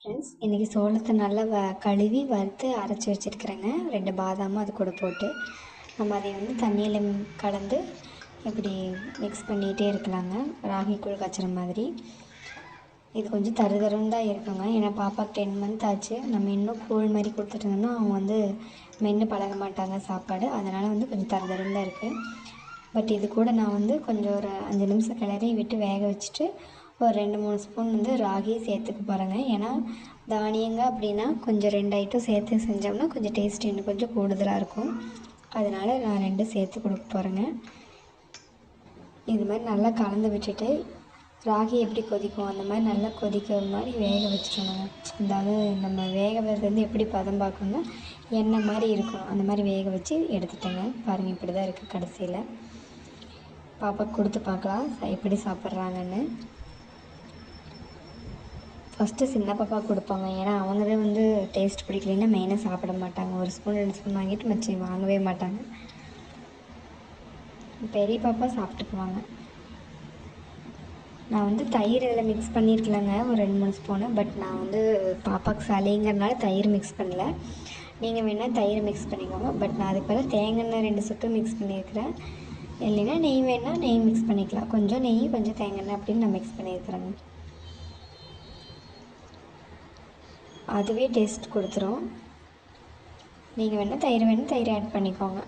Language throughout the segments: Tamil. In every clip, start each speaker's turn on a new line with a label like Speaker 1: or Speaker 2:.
Speaker 1: ஃப்ரெண்ட்ஸ், இன்றைக்கி சோளத்தை நல்லா கழுவி வறுத்து அரைச்சி வச்சுருக்கிறேங்க. 2 பாதாமும் அது கூட போட்டு நம்ம அதை வந்து தண்ணியில் கலந்து இப்படி மிக்ஸ் பண்ணிகிட்டே இருக்கலாங்க. ராகி கூழ் காய்ச்சுற மாதிரி. இது கொஞ்சம் தருதருன்னு தான் இருக்குங்க. ஏன்னா பாப்பாவுக்கு 10 மந்த் ஆச்சு. நம்ம இன்னும் கூழ் மாதிரி கொடுத்துட்டு இருந்தோம்னா அவங்க வந்து மென்று பழக மாட்டாங்க சாப்பாடு. அதனால் வந்து கொஞ்சம் தருதருன்னு தான் இருக்குது. பட் இது கூட நான் வந்து கொஞ்சம் ஒரு 5 நிமிஷம் கிளறி விட்டு வேக வச்சுட்டு ஒரு 2-3 ஸ்பூன் வந்து ராகி சேர்த்துக்க போகிறேங்க. ஏன்னா தானியங்க அப்படின்னா கொஞ்சம் 2 ஐட்டம் சேர்த்து செஞ்சோம்னா கொஞ்சம் டேஸ்ட் இன்னும் கொஞ்சம் கூடுதலாக இருக்கும். அதனால் நான் 2 சேர்த்து கொடுக்க போகிறேங்க. இது மாதிரி நல்லா கலந்து விட்டுட்டு ராகி எப்படி கொதிக்கும் அந்த மாதிரி நல்லா கொதிக்கிற மாதிரி வேக வச்சிடணுங்க. அதாவது நம்ம வேக வைக்கிறது எப்படி பதம் பார்க்கணும்னா எண்ணெய் மாதிரி இருக்கணும். அந்த மாதிரி வேக வச்சு எடுத்துட்டேங்க. பாருங்கள், இப்படி தான் இருக்குது. கடைசியில் பாப்பாவுக்கு கொடுத்து பார்க்கலாம் எப்படி சாப்பிட்றாங்கன்னு. ஃபஸ்ட்டு சின்ன பாப்பா கொடுப்பாங்க. ஏன்னா அவங்க தான் வந்து டேஸ்ட் பிடிக்கலைன்னா மெயினாக சாப்பிட மாட்டாங்க. 1 ஸ்பூன் 2 ஸ்பூன் வாங்கிட்டு மச்சம் வாங்கவே மாட்டாங்க. பெரிய பாப்பா சாப்பிட்டுக்குவாங்க. நான் வந்து தயிர் இதில் மிக்ஸ் பண்ணியிருக்கலாங்க ஒரு 2-3 ஸ்பூனு. பட் நான் வந்து பாப்பாவுக்கு சளிங்கிறதுனால தயிர் மிக்ஸ் பண்ணல. நீங்கள் வேணால் தயிர் மிக்ஸ் பண்ணிக்கோங்க. பட் நான் அதுக்கு பதிலாக தேங்காய் எண்ணெய் 2 சொட்டு மிக்ஸ் பண்ணியிருக்கிறேன். இல்லைன்னா நெய் வேணால் நெய் மிக்ஸ் பண்ணிக்கலாம். கொஞ்சம் நெய் கொஞ்சம் தேங்காய் எண்ணெய் அப்படின்னு நான் மிக்ஸ் பண்ணியிருக்கிறேங்க. அதுவே டேஸ்ட் கொடுத்துரும். நீங்கள் வேணால் தயிர் ஆட் பண்ணிக்கோங்க.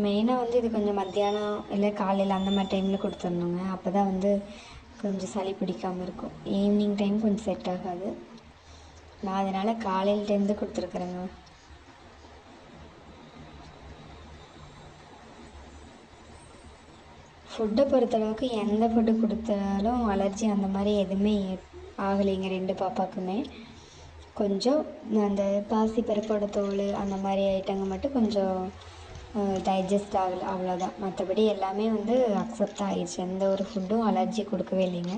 Speaker 1: மெயினாக வந்து இது கொஞ்சம் மத்தியானம் இல்லை காலையில் அந்த மாதிரி டைமில் கொடுத்துடணுங்க. அப்போ தான் வந்து கொஞ்சம் சளி பிடிக்காமல் இருக்கும். ஈவினிங் டைம் கொஞ்சம் செட் ஆகாது. நான் அதனால் காலையில் டைம் தான் கொடுத்துருக்குறேங்க. ஃபுட்டை பொறுத்தளவுக்கு எந்த ஃபுட்டு கொடுத்தாலும் அலர்ஜி அந்த மாதிரி எதுவுமே ஆகலைங்க 2 பாப்பாக்குமே. கொஞ்சம் அந்த பாசிப்பருப்போட தோல் அந்த மாதிரி ஐட்டங்கள் மட்டும் கொஞ்சம் டைஜஸ்ட் ஆகலை, அவ்வளோதான். மற்றபடி எல்லாமே வந்து அக்செப்ட் ஆகிடுச்சு. எந்த ஒரு ஃபுட்டும் அலர்ஜி கொடுக்கவே இல்லைங்க.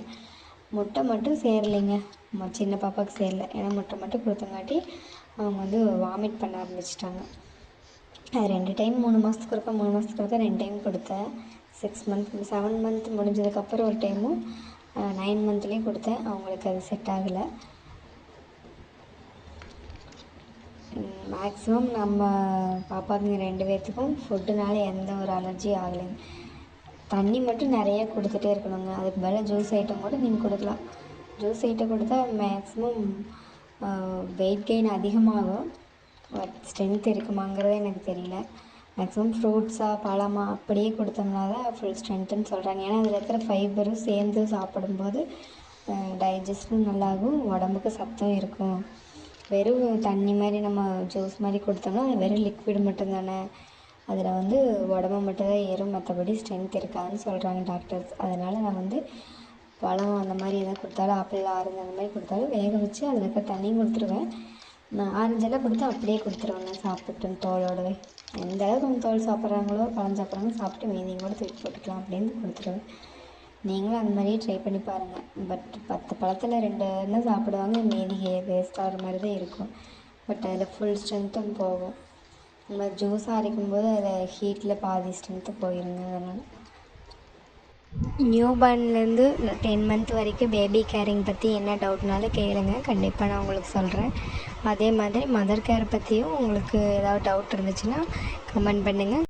Speaker 1: முட்டை மட்டும் சேரலைங்க. சின்ன பாப்பாவுக்கு சேரலை. ஏன்னா முட்டை மட்டும் கொடுத்தங்காட்டி அவங்க வந்து வாமிட் பண்ண ஆரம்பிச்சிட்டாங்க. அது 2 டைம் 3 மாதத்துக்கு ஒருக்கா 3 மாதத்துக்கு ஒருக்கா 2 டைம் கொடுத்தேன். 7 மந்த் முடிஞ்சதுக்கப்புறம் ஒரு டைமும் 9 மந்த்லேயும் கொடுத்தேன். அவங்களுக்கு அது செட் ஆகலை. மேக்ஸிமம் நம்ம பாப்பாங்க 2 பேர்த்துக்கும் ஃபுட்டுனால எந்த ஒரு அலர்ஜியும் ஆகலைங்க. தண்ணி மட்டும் நிறைய கொடுத்துட்டே இருக்கணுங்க. அதுக்கு பதிலாக ஜூஸ் ஐட்டம் கூட நீங்கள் கொடுக்கலாம். ஜூஸ் ஐட்டம் கொடுத்தா மேக்ஸிமம் வெயிட் கெயின் அதிகமாகும். பட் ஸ்ட்ரென்த் இருக்குமாங்கிறது எனக்கு தெரியல. மேக்ஸிமம் ஃப்ரூட்ஸாக பழமாக அப்படியே கொடுத்தோம்னா தான் ஃபுல் ஸ்ட்ரென்த்துன்னு சொல்கிறாங்க. ஏன்னா அதில் இருக்கிற ஃபைபரும் சேர்ந்து சாப்பிடும்போது டைஜஸ்டும் நல்லாகும், உடம்புக்கு சத்தும் இருக்கும். வெறும் தண்ணி மாதிரி நம்ம ஜூஸ் மாதிரி கொடுத்தோம்னா அது வெறும் லிக்விட் மட்டும்தானே. அதில் வந்து உடம்பு மட்டும்தான் ஏறும், மற்றபடி ஸ்ட்ரென்த் இருக்காதுன்னு சொல்கிறாங்க டாக்டர்ஸ். அதனால் நான் வந்து பழம் அந்த மாதிரி எதாவது கொடுத்தாலும் ஆப்பிள் ஆரஞ்சு அந்த மாதிரி கொடுத்தாலும் வேக வச்சு அதில் இருக்க தண்ணியும் கொடுத்துருவேன். நான் ஆரஞ்செல்லாம் கொடுத்தா அப்படியே கொடுத்துருவேங்க சாப்பிட்டு தோலோடவே. எந்த அளவுக்கு அவங்க தோல் சாப்பிட்றாங்களோ பழம் சாப்பிட்றாங்களோ சாப்பிட்டு மீதியும் கூட தூக்கி போட்டுக்கலாம் அப்படின்னு கொடுத்துருவேன். நீங்களும் அந்த மாதிரியே ட்ரை பண்ணி பாருங்கள். பட் 10 பழத்தில் 2 தான் சாப்பிடுவாங்க. மீதி வேஸ்ட் ஆகிற மாதிரி தான் இருக்கும். பட் அதில் ஃபுல் ஸ்ட்ரென்த்தும் போகும். நம்ம ஜூஸாக அரைக்கும்போது அதில் ஹீட்டில் பாதி ஸ்ட்ரென்த்து போயிருங்க. அதனால் நியூ பார்ன்லேருந்து 10 மந்த் வரைக்கும் பேபி கேரிங் பற்றி என்ன டவுட்னாலும் கேளுங்க. கண்டிப்பாக நான் உங்களுக்கு சொல்கிறேன். அதே மாதிரி மதர் கேர் பற்றியும் உங்களுக்கு ஏதாவது டவுட் இருந்துச்சுன்னா கமெண்ட் பண்ணுங்கள்.